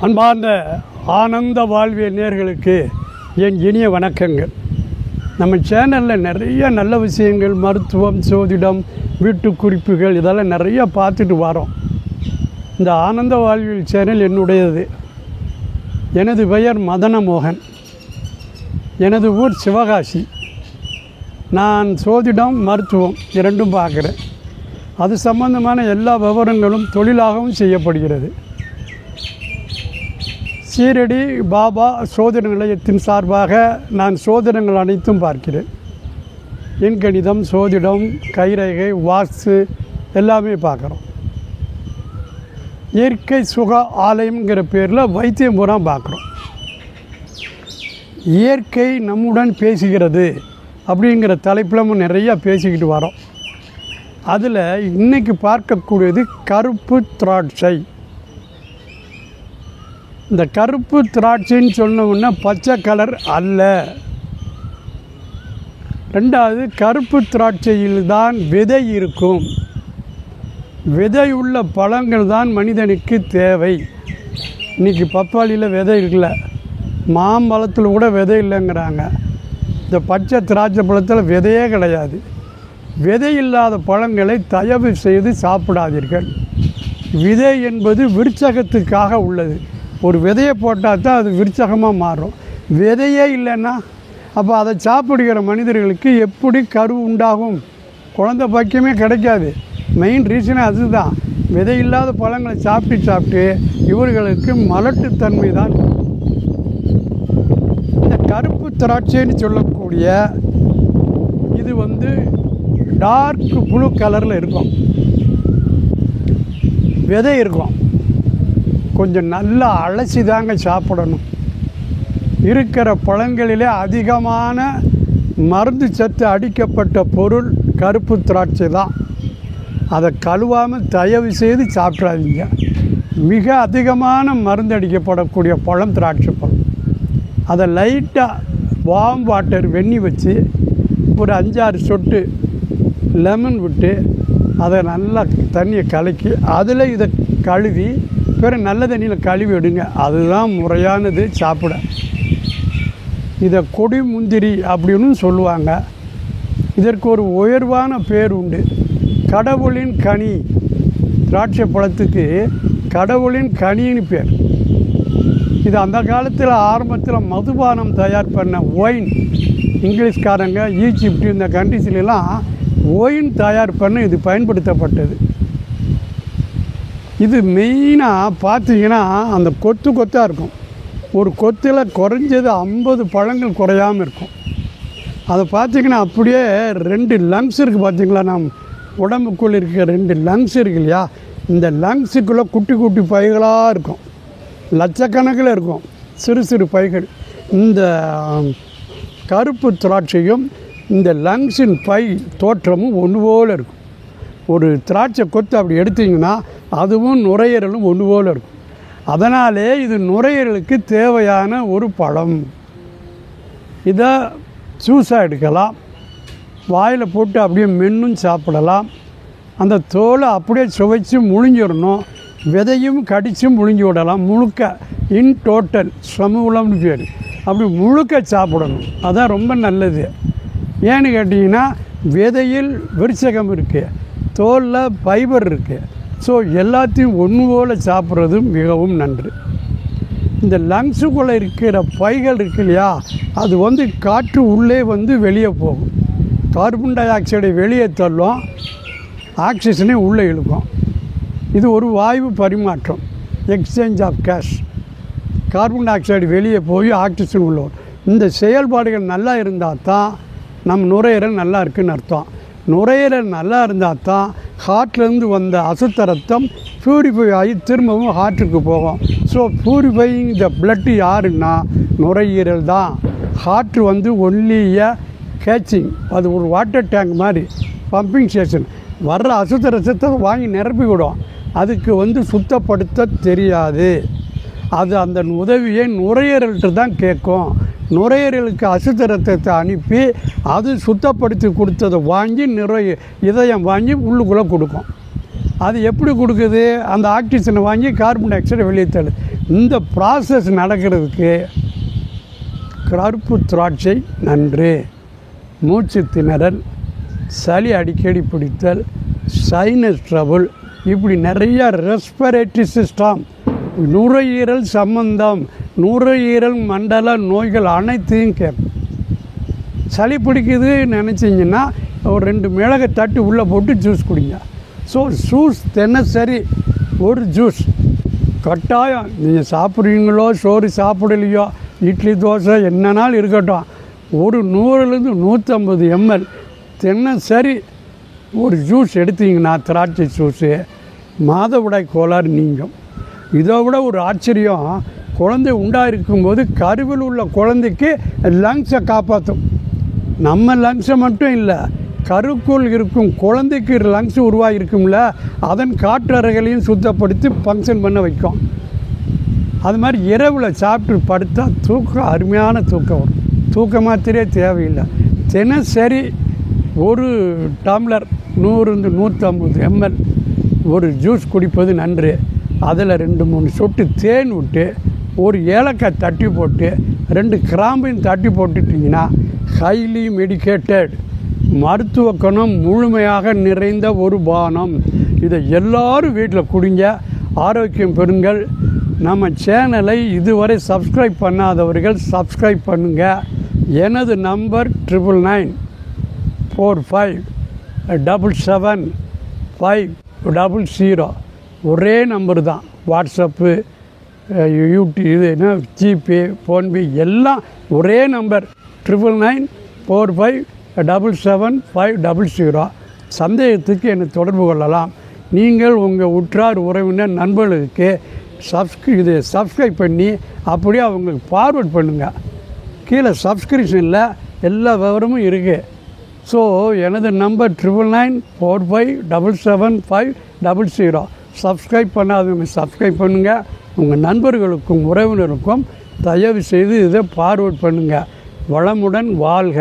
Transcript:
அன்பார்ந்த ஆனந்த வாழ்வியல் நேயர்களுக்கு என் இனிய வணக்கங்கள். நம்ம சேனலில் நிறைய நல்ல விஷயங்கள், மருத்துவம், சோதிடம், வீட்டு குறிப்புகள் இதெல்லாம் நிறைய பார்த்துட்டு வரோம். இந்த ஆனந்த வாழ்வியல் சேனல் என்னுடையது. எனது பெயர் மதனமோகன். எனது ஊர் சிவகாசி. நான் சோதிடம், மருத்துவம் இரண்டும் பார்க்குறேன். அது சம்பந்தமான எல்லா விவரங்களும் தொழிலாகவும் செய்யப்படுகிறது. சீரடி பாபா சோதனை நிலையத்தின் சார்பாக நான் சோதனைகள் அனைத்தும் பார்க்கிறேன். எண்கணிதம், சோதிடம், கைரேகை, வாஸ்து எல்லாமே பார்க்குறோம். இயற்கை சுக ஆலயம்ங்கிற பேரில் வைத்தியம் பூரா பார்க்குறோம். இயற்கை நம்முடன் பேசுகிறது அப்படிங்கிற தலைப்பில் நம்ம நிறையா பேசிக்கிட்டு வரோம். அதில் இன்றைக்கி பார்க்கக்கூடியது கருப்பு திராட்சை. இந்த கருப்பு திராட்சைன்னு சொன்னோம்னா பச்சை கலர் அல்ல. ரெண்டாவது, கருப்பு திராட்சையில் தான் விதை இருக்கும். விதையுள்ள பழங்கள் தான் மனிதனுக்கு தேவை. இன்றைக்கி பப்பாளியில் விதை இல்லை, மாம்பழத்தில் கூட விதை இல்லைங்கிறாங்க. இந்த பச்சை திராட்சை பழத்தில் விதையே கிடையாது. விதை இல்லாத பழங்களை தயவு செய்து சாப்பிடாதீர்கள். விதை என்பது விருட்சகத்துக்காக உள்ளது. ஒரு விதையை போட்டால் தான் அது விருட்சகமாக மாறும். விதையே இல்லைன்னா அப்போ அதை சாப்பிடுகிற மனிதர்களுக்கு எப்படி கரு உண்டாகும்? குழந்தை பாக்கியமே கிடைக்காது. மெயின் ரீசனே அதுதான். விதை இல்லாத பழங்களை சாப்பிட்டு இவர்களுக்கு மலட்டுத்தன்மை தான். இந்த கருப்பு திராட்சைன்னு சொல்லக்கூடிய இது டார்க் ப்ளூ கலரில் இருக்கும். விதை இருக்கும். கொஞ்சம் நல்லா அலசி தாங்க சாப்பிடணும். இருக்கிற பழங்களிலே அதிகமான மருந்து சத்து அடிக்கப்பட்ட பொருள் கருப்பு திராட்சை தான். அதை கழுவாமல் தயவு செய்து சாப்பிடாதீங்க. மிக அதிகமான மருந்து அடிக்கப்படக்கூடிய பழம் திராட்சை பழம். அதை லைட்டாக வார்ம் வாட்டர் வெந்நி வச்சு ஒரு 5-6 சொட்டு லெமன் விட்டு அதை நல்லா தண்ணியை கலக்கி அதில் இதை கழுவி பிறகு நல்ல தண்ணியில் கழுவி விடுங்க. அதுதான் முறையானது சாப்பிட. இதை கொடி முந்திரி அப்படின்னு சொல்லுவாங்க. இதற்கு ஒரு உயர்வான பேர் உண்டு, கடவுளின் கனி. திராட்சை பழத்துக்கு கடவுளின் கனின்னு பேர். இது அந்த காலத்தில் ஆரம்பத்தில் மதுபானம் தயார் பண்ண ஒயின், இங்கிலீஷ்காரங்க, ஈஜிப்ட் இந்த கண்ட்ரிஸ்லாம் ஒயின் தயார் பண்ண இது பயன்படுத்தப்பட்டது. இது மெயினாக பார்த்தீங்கன்னா அந்த கொத்தாக இருக்கும். ஒரு கொத்தில் குறைஞ்சது 50 பழங்கள் குறையாமல் இருக்கும். அதை பார்த்திங்கன்னா அப்படியே 2 லங்ஸ் இருக்குது. பார்த்திங்களா, நம்ம உடம்புக்குள்ளே இருக்க 2 லங்ஸ் இருக்கு இல்லையா, இந்த லங்ஸுக்குள்ளே குட்டி குட்டி பைகளாக இருக்கும். லட்சக்கணக்கில் இருக்கும் சிறு சிறு பைகள். இந்த கருப்பு திராட்சையும் இந்த லங்ஸின் பை தோற்றமும் ஒன்று போல் இருக்கும். ஒரு திராட்சை கொத்து அப்படி எடுத்திங்கன்னா அதுவும் நுரையீரலும் ஒன்று போல் இருக்கும். அதனாலே இது நுரையீரலுக்கு தேவையான ஒரு பழம். இதை ஜூஸாக எடுக்கலாம், வாயில் போட்டு அப்படியே மென்னும் சாப்பிடலாம். அந்த தோலை அப்படியே சுவைச்சு முழிஞ்சிடணும். விதையும் கடிச்சும் முழிஞ்சி விடலாம். முழுக்க இன் டோட்டல் சமூலம்னு பேர். அப்படி முழுக்க சாப்பிடணும். அதான் ரொம்ப நல்லது. ஏன்னு கேட்டிங்கன்னா விதையில் விருட்சகம் இருக்குது, தோலில் ஃபைபர் இருக்குது. ஸோ எல்லாத்தையும் ஒன்று போல் சாப்பிட்றது மிகவும் நன்று. இந்த லங்ஸுக்குள்ளே இருக்கிற பைகள் இருக்கு இல்லையா, அது காற்று உள்ளே வெளியே போகும். கார்பன் டை ஆக்சைடை வெளியே தள்ளும், ஆக்சிஜனை உள்ளே இழுக்கும். இது ஒரு வாயு பரிமாற்றம், exchange of gas. Carbon dioxide வெளியே போய் ஆக்சிஜன் உள்ள வரும். இந்த செயல்பாடுகள் நல்லா இருந்தால் தான் நம்ம நுரையீரல் நல்லா இருக்குதுன்னு அர்த்தம். நுரையீரல் நல்லா இருந்தால் தான் ஹார்ட்லேருந்து வந்த அசுத்த ரத்தம் ப்யூரிஃபை ஆகி திரும்பவும் ஹார்ட்டுக்கு போகும். ஸோ ப்யூரிஃபையிங் த பிளட்டு யாருன்னா நுரையீரல் தான். ஹார்ட்டு ஒன்லிய கேச்சிங், அது ஒரு வாட்டர் டேங்க் மாதிரி, பம்பிங் ஸ்டேஷன். வர்ற அசுத்த ரத்தத்தை வாங்கி நிரப்பி விடும். அதுக்கு சுத்தப்படுத்த தெரியாது. அது அந்த உதவியை நுரையீரல்கிட்ட தான் கேட்கும். நுரையீரலுக்கு அசுத்த ரத்தத்தை அனுப்பி அது சுத்தப்படுத்தி கொடுத்ததை வாங்கி இதயம் வாங்கி உள்ளுக்குள்ளே கொடுக்கும். அது எப்படி கொடுக்குது? அந்த ஆக்சிஜனை வாங்கி கார்பன் டை ஆக்சைடை வெளியே தள்ளுது. இந்த ப்ராசஸ் நடக்கிறதுக்கு கருப்பு திராட்சை நன்று. மூச்சு திணறல், சளி அடிக்கடி பிடித்தல், சைனஸ் ட்ரபுள், இப்படி நிறையா ரெஸ்பிரேட்டரி சிஸ்டம், நுரையீரல் சம்பந்தம், நுரையீரல் மண்டல நோய்கள் அனைத்தையும் கேட்கும். சளி பிடிக்குது நினச்சிங்கன்னா ஒரு 2 மிளகை தட்டி உள்ளே போட்டு ஜூஸ் குடிங்க. ஸோ ஜூஸ் தினசரி ஒரு ஜூஸ் கட்டாயம். நீங்கள் சாப்பிட்றீங்களோ சோறு சாப்பிடலையோ, இட்லி தோசை என்னன்னாலும் இருக்கட்டும், ஒரு 100லேருந்து 150 ml தினசரி ஒரு ஜூஸ் எடுத்தீங்கன்னா திராட்சை ஜூஸு மாதவிடாய் கோளாறு நீங்கும். இதை விட ஒரு ஆச்சரியம், குழந்தை உண்டாயிருக்கும்போது கருவில் உள்ள குழந்தைக்கு லங்ஸை காப்பாற்றும். நம்ம லங்ஸை மட்டும் இல்லை, கருக்குள் இருக்கும் குழந்தைக்கு லங்ஸ் உருவாகிருக்கும்ல, அதன் காற்றறைகளையும் சுத்தப்படுத்தி ஃபங்க்ஷன் பண்ண வைக்கும். அது மாதிரி இரவில் சாப்பிட்டு படுத்தா தூக்கம், அருமையான தூக்கம் வரும். தூக்க மாத்திரையே தேவையில்லை. தினசரி ஒரு டம்ளர் 100-150 ml ஒரு ஜூஸ் குடிப்பது நன்று. அதில் 2-3 சொட்டு தேன் விட்டு, ஒரு ஏலக்காய் தட்டி போட்டு, 2 கிராம்பையும் தட்டி போட்டுட்டிங்கன்னா ஹைலி மெடிக்கேட்டட், மருத்துவ குணம் முழுமையாக நிறைந்த ஒரு பானம். இதை எல்லாரும் வீட்டில் குடிங்க, ஆரோக்கியம் பெறுங்கள். நம்ம சேனலை இதுவரை சப்ஸ்கிரைப் பண்ணாதவர்கள் சப்ஸ்கிரைப் பண்ணுங்கள். எனது நம்பர் 9945777500. ஒரே நம்பர் தான். வாட்ஸ்அப்பு, யூடியூப், இது என்ன, ஜிபே, ஃபோன்பே எல்லாம் ஒரே நம்பர் 9945777500. சந்தேகத்துக்கு என்னை தொடர்பு கொள்ளலாம். நீங்கள் உங்கள் உற்றார் உறவினர் நண்பர்களுக்கு சப்ஸ்கிரைப் பண்ணி அப்படியே அவங்களுக்கு ஃபார்வர்ட் பண்ணுங்கள். கீழே சப்ஸ்கிரிப்ஷனில் எல்லா விவரமும் இருக்குது. ஸோ எனது நம்பர் 9945777500. சப்ஸ்கிரைப் பண்ணாதவங்க சப்ஸ்கிரைப் பண்ணுங்கள். உங்கள் நண்பர்களுக்கும் உறவினருக்கும் தயவு செய்து இதை ஃபார்வர்ட் பண்ணுங்கள். வளமுடன் வாழ்க.